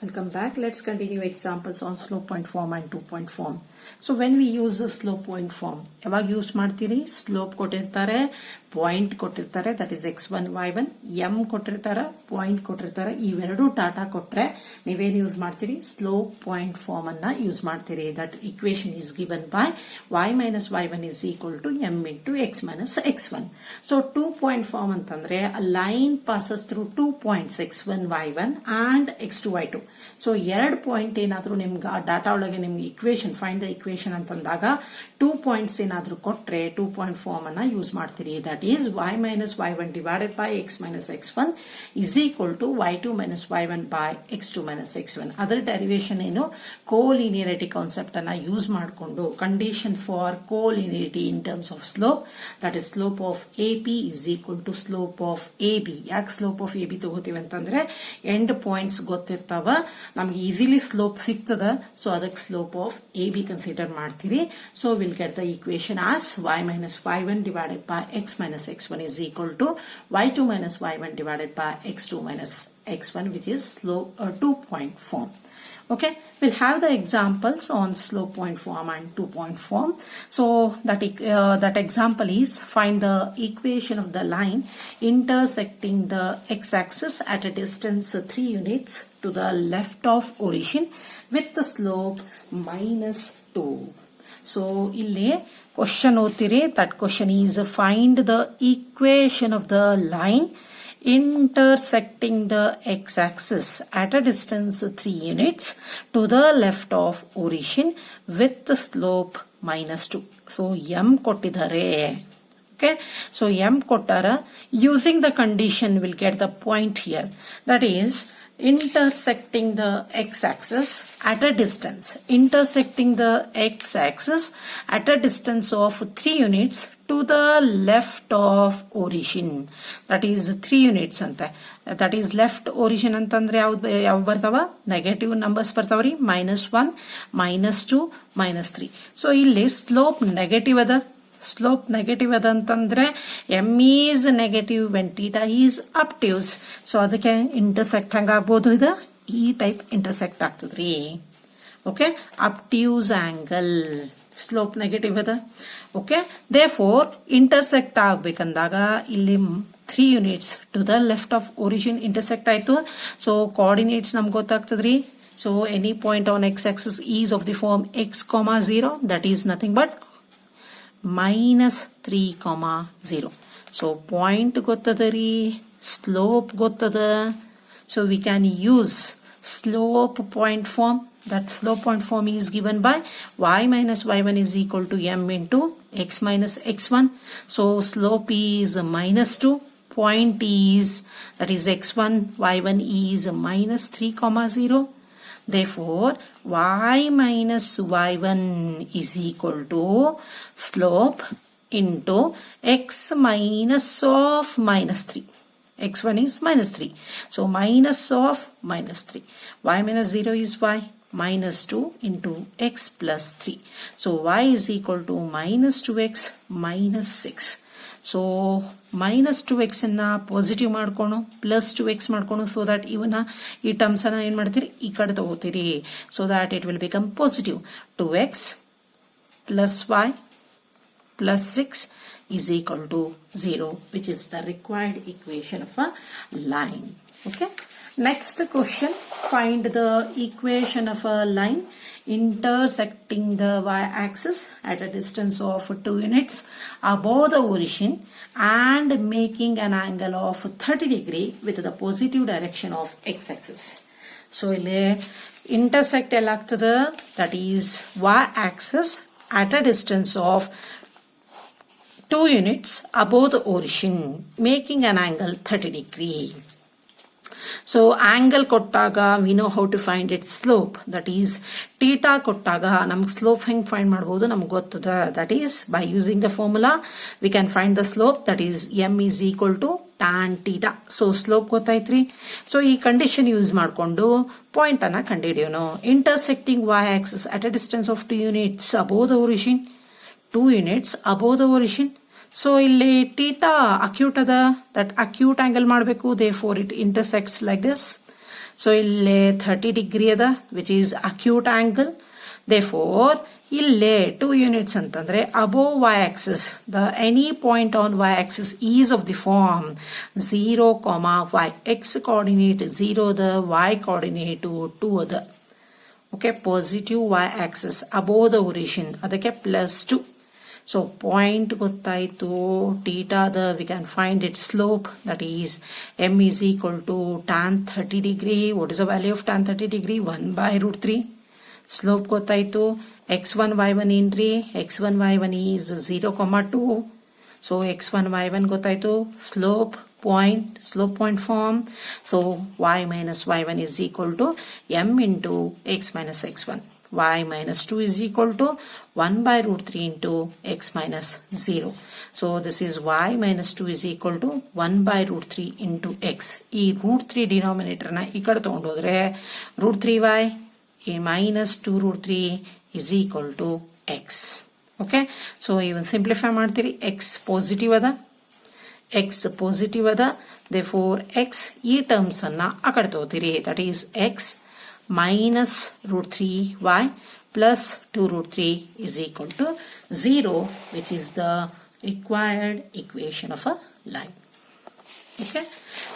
Welcome back. Let's continue examples on slope point form and 2-point form. So when we use the slope point form, ಯಾವಾಗ use ಮಾಡ್ತೀರಿ? Slope ಕೊಟ್ಟಿರ್ತಾರೆ, point ಕೊಟ್ಟಿರ್ತಾರೆ, that is x1 y1, m ಕೊಟ್ಟಿರ್ತಾರೆ, point ಕೊಟ್ಟಿರ್ತಾರೆ. ಇವೆರಡು data ಕೊಟ್ರೆ ನೀವೇನ್ use ಮಾಡ್ತೀರಿ? ಸ್ಲೋಪ್ ಪಾಯಿಂಟ್ ಫಾರ್ಮ್ ಅನ್ನ ಯೂಸ್ ಮಾಡ್ತೀರಿ. That equation is given by y minus y1 is equal to m into x minus x1. So 2-point form ಅಂತಂದ್ರೆ a line passes through 2 points x1 y1 and x2 y2. So 2 point ಏನಾದ್ರೂ ನಿಮ್ಗೆ ಆ data ಒಳಗೆ ನಿಮ್ಗೆ equation find the equation ಅಂತಂದಾಗ 2 points ಏನಾದ್ರೂ ಕೊಟ್ರೆ 2-point form ಅನ್ನ ಯೂಸ್ ಮಾಡ್ತೀರಿ. That is y minus y1 divided by x minus x1 is equal to y2 minus y1 by x2 minus x1. ಅದರ ಡೆರಿವೇಶನ್ ಏನು? ಕೋಲಿನಿಯರಿಟಿ ಕಾನ್ಸೆಪ್ಟ್ ಅನ್ನ use ಮಾಡಿಕೊಂಡು condition for collinearity in terms of slope, that is slope of AP is equal to slope of AB. ಯಾಕೆ slope of AB ತಗೋತೀವಿ ಅಂತಂದ್ರೆ end points ಗೊತ್ತಿರ್ತಾವ, ನಮ್ಗೆ easily slope ಸಿಗ್ತದ. ಸೊ ಅದಕ್ಕೆ ಸ್ಲೋಪ್ ಆಫ್ AB ಕನ್ಸಿಡರ್ ಮಾಡ್ತೀರಿ. So will get the equation as y minus y1 divided by x minus x1 is equal to y2 minus y1 divided by x2 minus x1, which is slope 2-point form. Okay, we'll have the examples on slope point form and 2-point form. So that example is find the equation of the line intersecting the x-axis at a distance 3 units to the left of origin with the slope minus 2. So ಇಲ್ಲಿ question ಓದ್ತೀರಿ. That question is find the equation of the line intersecting the x-axis at a distance 3 units to the left of origin with the slope minus 2. So m ಕೊಟ್ಟಿದ್ದಾರೆ. Okay, so m ಕೊಟ್ಟಾರ. Using the condition we'll get the point here, that is intersecting the x-axis at a distance, intersecting the x-axis at a distance of 3 units to the left of origin. That is 3 units ante. That is left origin ಅಂತಂದ್ರೆ ಯಾವ ಬರ್ತಾವ? Negative numbers ಬರ್ತಾವ್ರಿ. -1, -2, -3. So ಇಲ್ಲಿ slope negative ಅದ. Slope negative ಅದ ಅಂತಂದ್ರೆ m is negative when theta is obtuse. So ಅದಕ್ಕೆ intersect ಹಂಗಾಗ್ಬೋದು. ಇದು ಈ ಟೈಪ್ ಇಂಟರ್ಸೆಕ್ಟ್ ಆಗ್ತದ್ರಿ. Okay, obtuse angle, slope negative ಅದ. ಓಕೆ, ದೇ ಫೋರ್ ಇಂಟರ್ಸೆಕ್ಟ್ ಆಗ್ಬೇಕಂದಾಗ ಇಲ್ಲಿ 3 units to the left of origin intersect ಆಯ್ತು. ಸೊ ಕೋಆರ್ಡಿನೇಟ್ಸ್ ನಮ್ಗೆ ಗೊತ್ತಾಗ್ತದ್ರಿ. So any point on x axis is of the form x,0, that is nothing but -3,0. So point ಗೊತ್ತದ ರೀ, slope ಗೊತ್ತದ. So we can use slope point form. That slope point form is given by y minus y1 is equal to m into x minus x1. So slope is -2. Point is, that is x1, y1 is -3,0. Therefore, y minus y1 is equal to slope into x minus of -3. x1 is -3. So minus of -3. Y minus 0 is y. -2 into x plus 3. So y is equal to -2x -6. So -2x ಅನ್ನ positive ಮಾಡ್ಕೊಂಡು +2x ಮಾಡ್ಕೊಂಡು, so that ಇವನ್ನ ಈ terms ಅನ್ನ ಏನ್ ಮಾಡ್ತೀರಿ? ಈ ಕಡೆ ತಗೋತೀರಿ. So that it will become positive. 2x plus y plus 6 is equal to 0, which is the required equation of a line. Okay. Next question, find the equation of a line intersecting the y-axis at a distance of 2 units above the origin and making an angle of 30 degree with the positive direction of x-axis. So, ಇಲ್ಲಿ intersect ಎಲ್ಲಾಗ್ತದೆ? That is y-axis at a distance of 2 units above the origin, making an angle 30 degree. So angle ಕೊಟ್ಟಾಗ we know how to find its slope, that is theta ಕೊಟ್ಟಾಗ ನಮ್ಗೆ slope ಹೆಂಗ್ find ಮಾಡಬಹುದು ನಮ್ಗೆ ಗೊತ್ತದ. that is by using the formula we can find the slope, that is m is equal to tan theta. So slope ಗೊತ್ತಾಯ್ತ್ರಿ. So ಈ condition use ಮಾಡಿಕೊಂಡು point ಅನ್ನ ಕಂಡುಹಿಡಿಯೋಣ. Intersecting y axis at a distance of 2 units above the origin, 2 units above the origin. So ಇಲ್ಲಿ theta acute ಅದ, that acute angle ಮಾಡಬೇಕು. therefore it intersects like this. So ಇಲ್ಲಿ 30 degree ಅದ which is acute angle. Therefore ಇಲ್ಲೇ 2 units ಅಂತಂದ್ರೆ above y axis the any point on y axis is of the form 0, y. X coordinate 0 the y coordinate 2 ಅದ. Okay, positive y axis above the origin ಅದಕ್ಕೆ +2. So point ಗೊತ್ತಾಯ್ತು, ಥೀಟಾದ we can find it slope, that is m is equal to tan 30 degree. What is the value of tan 30 degree? 1/√3. Slope ಗೊತ್ತಾಯ್ತು. x1 y1 ಏನ್ರಿ? x1 y1 is 0, 2. So x1 y1 ಗೊತ್ತಾಯ್ತು. Slope point form. So y minus y1 is equal to m into x minus x1. y minus 2 is equal to 1/√3 into x minus 0. So this is y minus 2 is equal to 1/√3 into x. ಈ √3 denominator ನ ಈ ಕಡೆ ತಗೊಂಡು ಹೋದ್ರೆ √3y minus 2√3 is equal to x. Okay, so ಇವನ್ simplify ಮಾಡ್ತೀರಿ. x positive ಅದ, therefore x ಈ ಟರ್ಮ್ಸ್ ಅನ್ನ ಆ ಕಡೆ ತಗೋತೀರಿ. That is x minus √3y plus 2√3 is equal to 0, which is the required equation of a line. Okay,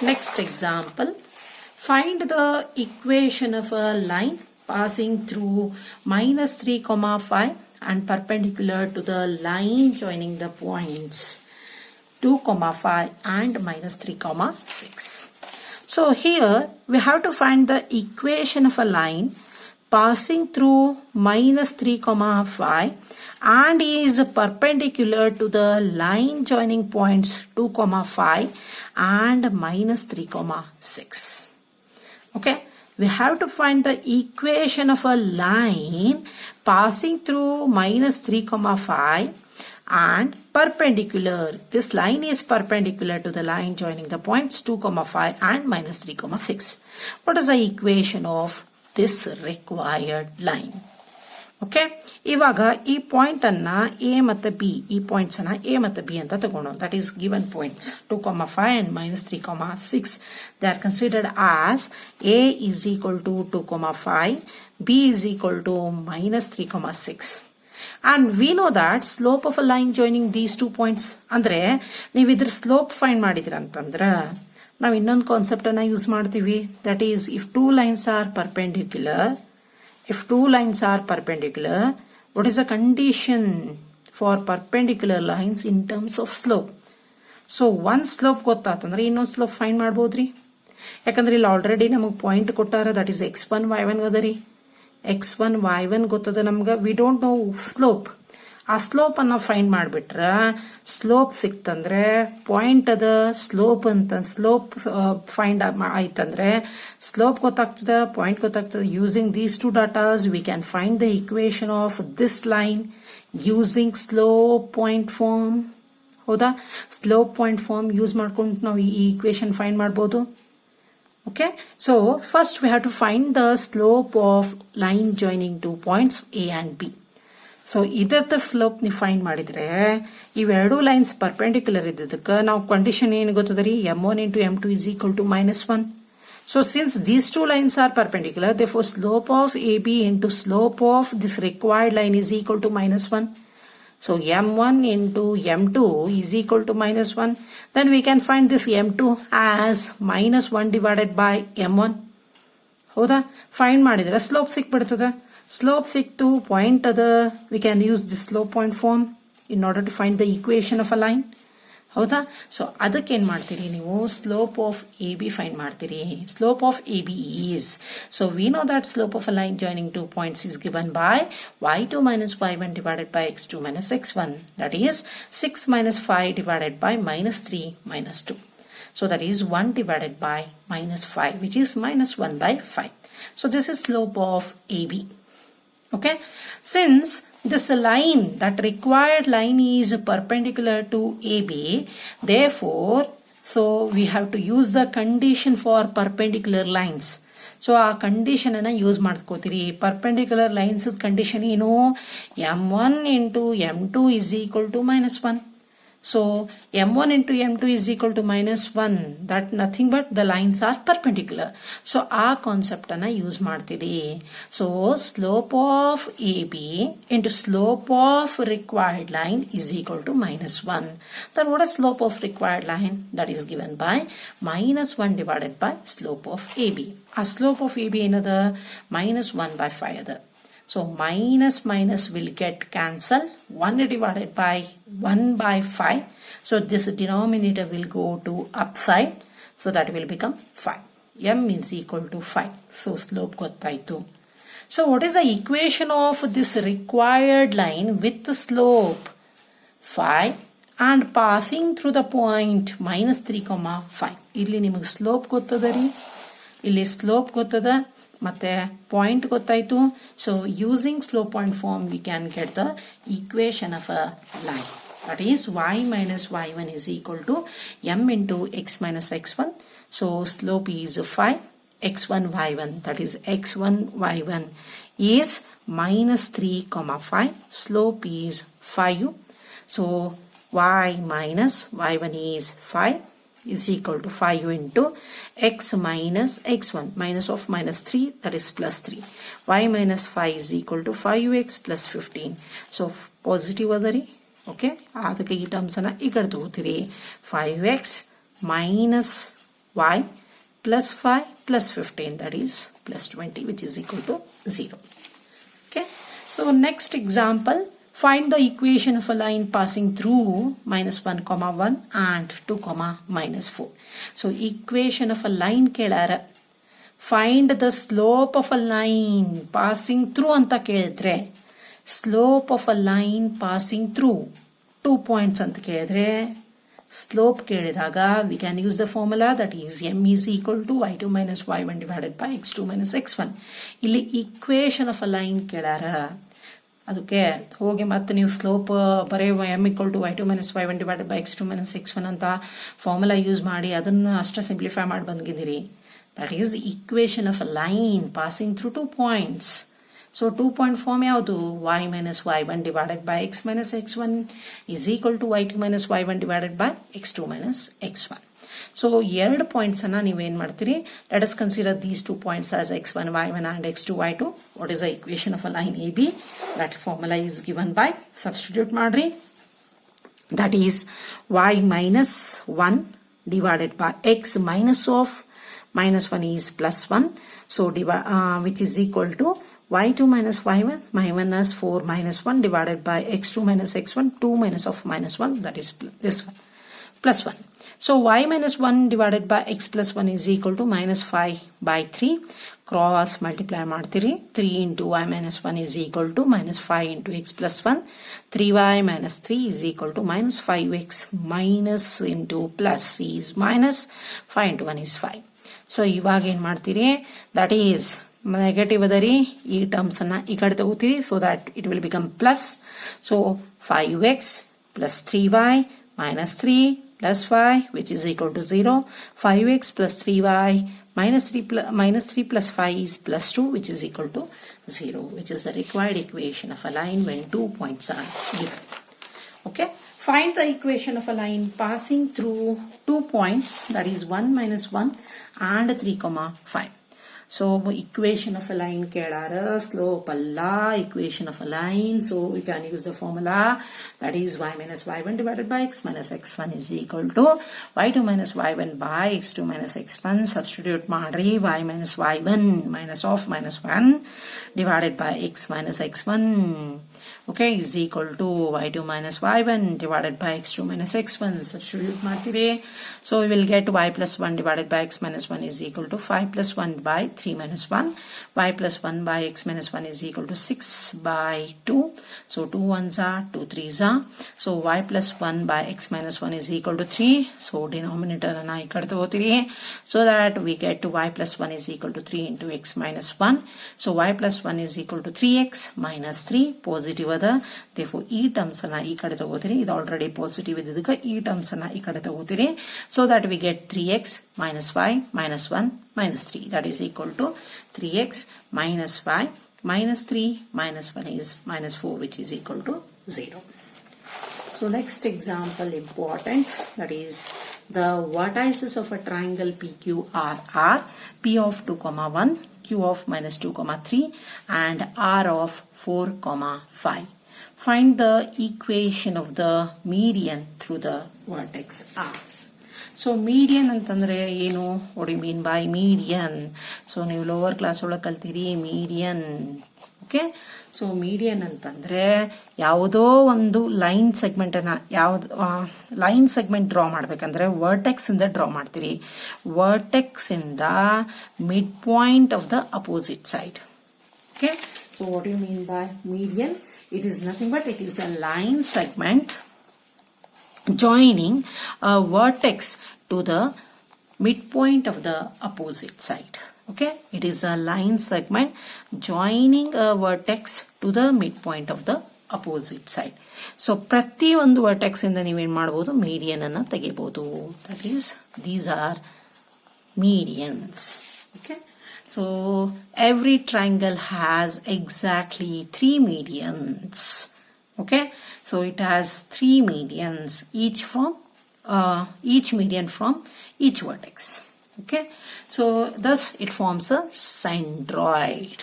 next example. Find the equation of a line passing through -3, 5 and perpendicular to the line joining the points 2, 5 and -3, 6. So here we have to find the equation of a line passing through -3, 5 and is perpendicular to the line joining points 2, 5 and -3, 6. Okay, we have to find the equation of a line passing through -3, 5 and perpendicular. This line is perpendicular to the line joining the points 2, 5 and -3, 6. What is the equation of this required line? Okay, ಇವಾಗ ಈ point ಅನ್ನ a ಮತ್ತು b, ಈ points ಅನ್ನ a ಮತ್ತು b ಅಂತ ತಗೊಂಡು, that is given points 2, 5 and -3, 6. They are considered as a is equal to 2, 5, b is equal to -3, 6. And we know that slope of a line joining these 2 points, ಅಂದ್ರೆ ನೀವು ಇದ್ರ slope find ಮಾಡಿದ್ರ ಅಂತಂದ್ರ ನಾವು ಇನ್ನೊಂದು concept ಅನ್ನ use ಮಾಡ್ತೀವಿ. That is if 2 lines are perpendicular, what is the condition for perpendicular lines in terms of slope? So ಒಂದ್ ಸ್ಲೋಪ್ ಗೊತ್ತಾತಂದ್ರೆ ಇನ್ನೊಂದು ಸ್ಲೋಪ್ ಫೈಂಡ್ ಮಾಡ್ಬೋದ್ರಿ. ಯಾಕಂದ್ರೆ ಇಲ್ಲಿ ಆಲ್ರೆಡಿ ನಮಗ್ ಪಾಯಿಂಟ್ ಕೊಟ್ಟಾರ, ದಟ್ ಈಸ್ x1 y1 ಅದರಿ. x1 y1 ಗೊತ್ತದ ನಮ್ಗ. We don't know slope. ಆ ಸ್ಲೋಪ್ ಅನ್ನ ಫೈಂಡ್ ಮಾಡ್ಬಿಟ್ರ ಸ್ಲೋಪ್ ಸಿಕ್ತಂದ್ರೆ ಪಾಯಿಂಟ್ ಅದ ಸ್ಲೋಪ್ ಫೈಂಡ್ ಆಯ್ತಂದ್ರೆ ಸ್ಲೋಪ್ ಗೊತ್ತಾಗ್ತದ, ಪಾಯಿಂಟ್ ಗೊತ್ತಾಗ್ತದ. Using these 2 datas we can find the equation of this line using slope point form. ಹೌದಾ, ಸ್ಲೋಪ್ ಪಾಯಿಂಟ್ ಫಾರ್ಮ್ ಯೂಸ್ ಮಾಡ್ಕೊಂಡು ನಾವು ಈ ಇಕ್ವೇಶನ್ ಫೈಂಡ್ ಮಾಡ್ಬೋದು. Okay, so first we have to find the slope of line joining 2 points A and B. So ಇದರ slope ನೀವು find ಮಾಡಿದ್ರೆ ಇವೆರಡು lines perpendicular ಇದ್ದದಕ್ಕೆ ನಾವು ಕಂಡೀಷನ್ ಏನು ಗೊತ್ತದ್ರಿ, m1 into m2 is equal to -1. So since these 2 lines are perpendicular, therefore slope of AB into slope of this required line is equal to -1. So m1 into m2 is equal to -1. Then we can find this m2 as -1 divided by m1. ಹೌದಾ, find ಮಾಡಿದ್ರೆ slope ಸಿಕ್ಬಿಡ್ತದ. Slope ಸಿಕ್ತು, point ಅದ. We can use the slope point form in order to find the equation of a line. ಹೌದಾ, ಸೊ ಅದಕ್ಕೆ ಏನ್ ಮಾಡ್ತೀರಿ ನೀವು, slope of A B find ಮಾಡ್ತೀರಿ. Slope of A B is, so we know that slope of a line joining 2 points is given by y2 minus y1 divided by x2 minus x1. That is 6 minus 5 divided by -3 minus 2. So that is 1 divided by -5, which is -1/5. So this is slope of AB. Okay, since this line, that required line is perpendicular to AB, therefore, so we have to use the condition for perpendicular lines. So ಆ condition ಅನ್ನ use ಮಾಡ್ಕೋತೀರಿ. Perpendicular lines condition ಏನು, m1 into m2 is equal to -1. So m1 into m2 is equal to -1. That nothing but the lines are perpendicular. So ಆ concept ಅನ್ನ use ಮಾಡ್ತೀರಿ. So slope of AB into slope of required line is equal to -1. Then what is slope of required line? That is given by -1 divided by slope of AB. ಆ slope of AB ಏನದ? -1/5 ಅದ. So minus minus will get cancelled. 1 divided by 1/5. So this denominator will go to upside. So that will become 5. M is equal to 5. So slope gottaitu. So what is the equation of this required line with the slope 5 and passing through the point -3, 5. ಇಲ್ಲಿ ನಿಮಗೆ slope ಗೊತ್ತದರಿ, ಇಲ್ಲಿ slope ಗೊತ್ತದ, ಮತ್ತೆ point ಗೊತ್ತಾಯ್ತು. So using slope point form we can get the equation of a line. That is y minus y1 is equal to m into x minus x1. So slope is 5. x1 y1, that is x1 y1 is -3, 5. Slope is 5. So y minus y1 is 5 is equal to 5 into x minus x1, minus of -3, that is +3. y minus 5 is equal to 5x plus 15. So positive adari. Okay, ಅದಕ್ಕೆ ಈ terms ಅನ್ನ ಈ ಕಡೆ ತಗೋತೀರಿ. 5x minus y plus 5 plus 15, that is plus 20, which is equal to 0. Okay, so next example. Find the equation of a line passing through -1, 1 and 2, -4. So equation of a line ಕೇಳಾರ. Find the slope of a line passing through ಅಂತ ಕೇಳಿದ್ರೆ, slope of a line passing through 2 points ಅಂತ ಕೇಳಿದ್ರೆ, slope ಕೇಳಿದಾಗ we can use the formula, that is m is equal to y2 minus y1 divided by x2 minus x1. ಇಲ್ಲಿ equation of a line ಕೇಳಾರ. ಅದಕ್ಕೆ ಹೋಗಿ ಮತ್ತೆ ನೀವು slope ಬರೀ m equal to y2 minus y1 divided by x2 minus x1 ಅಂತ formula use ಮಾಡಿ ಅದನ್ನು ಅಷ್ಟೇ ಸಿಂಪ್ಲಿಫೈ ಮಾಡಿ ಬಂದಿದ್ದೀರಿ. That is the equation of a line passing through 2 points. So 2 point form ಯಾವುದು? y minus y1 divided by x minus x1 is equal to y2 minus y1 divided by x2 minus x1. So 2 points ಅನ್ನ ನೀವೇನ್ ಮಾಡ್ತೀರಿ? Let us consider these 2 points as x1 y1 and x2 y2. What is the equation of a line AB? That formula is given by, substitute ಮಾಡ್ರಿ. That is y minus 1 divided by x minus of -1 is +1. So which is equal to y2 minus y1, minus 4 minus 1 divided by x2 minus x1, 2 minus of -1, that is this one, plus 1. So y minus 1 divided by x plus 1 is equal to -5/3. Cross multiply ಮಾಡ್ತೀರಿ. 3 into y minus 1 is equal to -5 into x plus 1. 3y minus 3 is equal to -5x minus into plus is minus 5 into 1 is 5. So ಇವಾಗ ಏನ್ ಮಾಡ್ತೀರಿ? That is negative ಅದರಿ. ಈ terms ಅನ್ನ ಈ ಕಡೆ ತಗೋತೀರಿ. So that it will become plus. So 5x plus 3y minus 3 plus 5, which is equal to 0. 5x plus 3y minus 3 plus 5 is plus 2, which is equal to 0, which is the required equation of a line when 2 points are given. Okay, find the equation of a line passing through 2 points, that is 1 minus 1 and 3, 5. So equation of a line ಕೇಳಾರ, slope ಅಲ್ಲ, equation of a line. So we can use the formula, that is y minus y1 divided by x minus x1 is equal to y2 minus y1 by x2 minus x1. Substitute ಮಾಡ್ರಿ. y minus y1 minus of -1 divided by x minus x1, okay, is equal to y2 minus y1 divided by x2 minus x1. Substitute ಮಾಡ್ತೀರಿ. So we will get y plus 1 divided by x minus 1 is equal to 5 plus 1 by 3 minus 1. Y plus 1 by x minus 1 is equal to 6 by 2. So 2 1s are, 2 3s are. So y plus 1 by x minus 1 is equal to 3. So denominator na ee kade tagotiri. So that we get y plus 1 is equal to 3 into x minus 1. So y plus 1 is equal to 3x minus 3. Positive ada. Therefore ee terms na ee kade tagotiri. Idu already positive ididika ee terms na ee kade tagotiri. So that we get 3x minus y minus 1 minus 3. That is equal to 3x minus y minus 3 minus 1 is minus 4, which is equal to 0. So next example important, that is the vertices of a triangle PQR are P of 2, 1, Q of minus 2, 3 and R of 4, 5. Find the equation of the median through the vertex R. So median ಅಂತಂದ್ರೆ ಏನು? What do you mean by median? So ನೀವು lower class ಒಳಗೆ ಕಲ್ತೀರಿ median. Okay? So median ಅಂತಂದ್ರೆ ಯಾವುದೋ ಒಂದು line segment ಅನ್ನ line segment draw ಮಾಡ್ಬೇಕಂದ್ರೆ ವರ್ಟೆಕ್ಸ್ ಇಂದ ಡ್ರಾ ಮಾಡ್ತೀರಿ. ವರ್ಟೆಕ್ಸ್ ಇಂದ mid point of the opposite side. Okay, so what you mean by median? It is nothing but it is a line segment joining a vertex to the midpoint of the opposite side. Okay, it is a line segment joining a vertex to the midpoint of the opposite side. So ಪ್ರತಿ ಒಂದು vertex ಇಂದ ನೀವೇನ್ ಮಾಡಬಹುದು? Median ಅನ್ನ ತೆಗಿಬಹುದು. That is, these are medians. Okay, so every triangle has exactly 3 medians. Okay, so it has 3 medians, each median from each vertex. Okay, so thus it forms a centroid.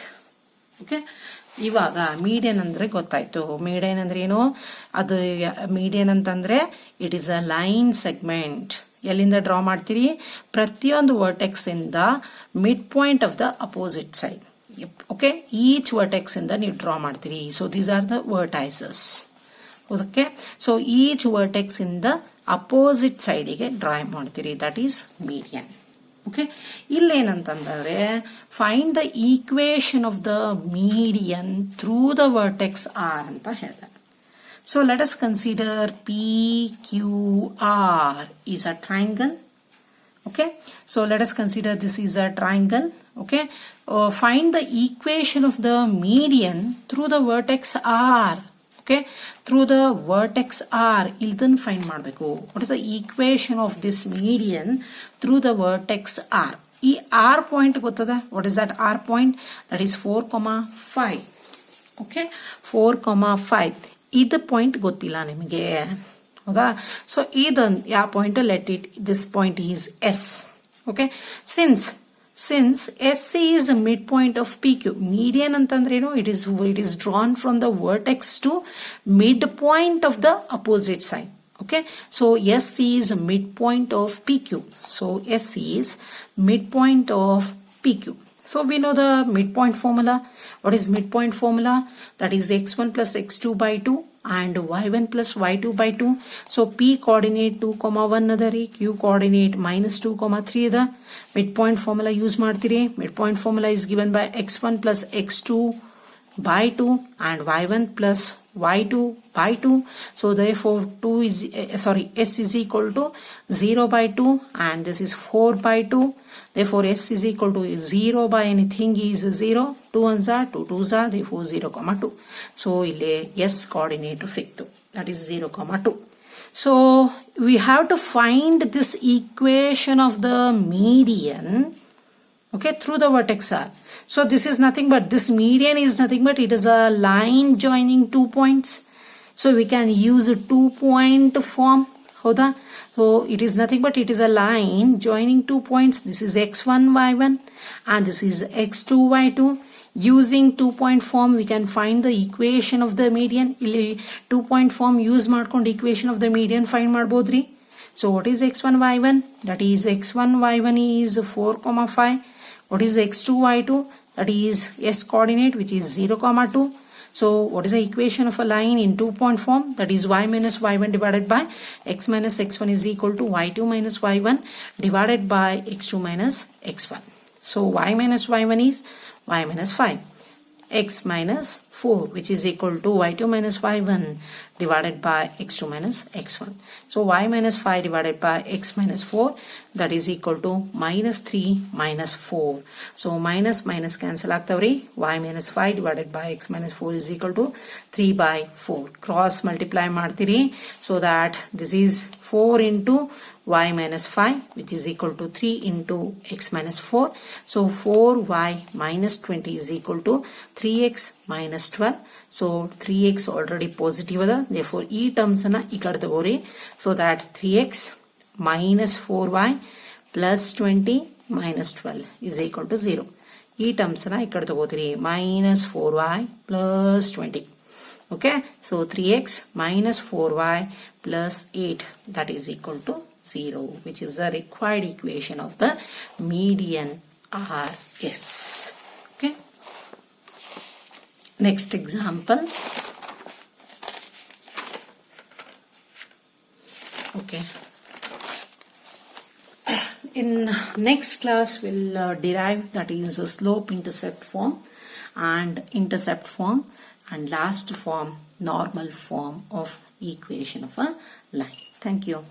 Okay, ಇವಾಗ median ಅಂದ್ರೆ ಗೊತ್ತಾಯ್ತು. Median ಅಂದ್ರೆ ಏನು? ಅದು median ಅಂತಂದ್ರೆ it is a line segment. ಎಲ್ಲಿಂದ draw ಮಾಡ್ತೀರಿ? ಪ್ರತಿಯೊಂದು ವರ್ಟೆಕ್ಸ್ ಇಂದ mid point of the opposite side. Okay, each vertex ಇಂದ ನೀವು ಡ್ರಾ ಮಾಡ್ತೀರಿ. So these are the vertices. Okay, so each vertex ಇಂದ ಅಪೋಸಿಟ್ ಸೈಡಿಗೆ ಡ್ರಾ ಮಾಡ್ತೀರಿ. That is median. ಓಕೆ, ಇಲ್ಲೇನಂತಂದ್ರೆ find the equation of the median through the vertex R ಅಂತ ಹೇಳ್ತಾರೆ. So let us consider PQR is a triangle. Okay, so let us consider this is a triangle. Okay, find the equation of the median through the vertex R. Okay, through the vertex R ildan find ಮಾಡಬೇಕು. What is the equation of this median through the vertex R? ಈ R point ಗೊತ್ತದ? What is that R point? That is 4, 5. Okay, 4, 5. ಇದು point ಗೊತ್ತಿಲ್ಲ ನಿಮಗೆ, ಹೌದಾ? So ಇದನ್ ಯಾವ ಪಾಯಿಂಟ್? Let it this point is S. Okay, since S is mid point of PQ. Median ಅಂತಂದ್ರೆ ಏನು? It is drawn from the vertex to mid point of the opposite side. Okay, so S is midpoint of PQ. So S is midpoint of PQ. So we know the midpoint formula. What is midpoint formula? That is x1 plus x2 by 2 and y1 plus y2 by 2. So P coordinate 2, 1 adari, Q coordinate minus 2, 3 ada. Midpoint formula use martiri. Midpoint formula is given by x1 plus x2 by 2 and y1 plus y2 by 2. So therefore S is equal to 0 by 2 and this is 4 by 2. Therefore S is equal to 0 by anything is 0. 2 ones are 2 2s are, therefore 0, 2. So ಇಲ್ಲಿ S coordinate ಸಿಕ್ತು. That is 0, 2. So we have to find this equation of the median, okay, through the vertex R. So this is nothing but, this median is nothing but it is a line joining 2 points. So we can use a 2-point form. Hoda? So it is nothing but it is a line joining 2 points. This is x1 y1 and this is x2 y2. Using 2-point form we can find the equation of the median. Illi 2-point form use ಮಾಡ್ಕೊಂಡು equation of the median find ಮಾಡಬಹುದ್ರಿ. So what is x1 y1? That is x1 y1 is 4, 5. What is x2 y2? That is S coordinate, which is 0, 2. So what is the equation of a line in 2-point form? That is y minus y1 divided by x minus x1 is equal to y2 minus y1 divided by x2 minus x1. So y minus y1 is y minus 5. X minus 4, which is equal to y2 minus y1 divided by x2 minus x1. So y minus 5 divided by x minus 4, that is equal to minus 3 minus 4. So minus cancel ಆಗ್ತಾವ್ರಿ. y minus 5 divided by x minus 4 is equal to 3 by 4. Cross multiply ಮಾಡ್ತೀರಿ. So that this is 4 into y minus 5 which is equal to 3 into x minus 4. So 4y minus 20 is equal to 3x minus 12. So 3x already positive ada, therefore e terms na ikada tagori, so that 3x minus 4y plus 20 minus 12 is equal to 0. E terms na ikkada tagotiri minus 4y plus 20. Okay, so 3x minus 4y plus 8, that is equal to 0, which is the required equation of the median RS. Okay, next example. Okay, in next class we'll derive, that is a slope intercept form and intercept form, and last form normal form of equation of a line. Thank you.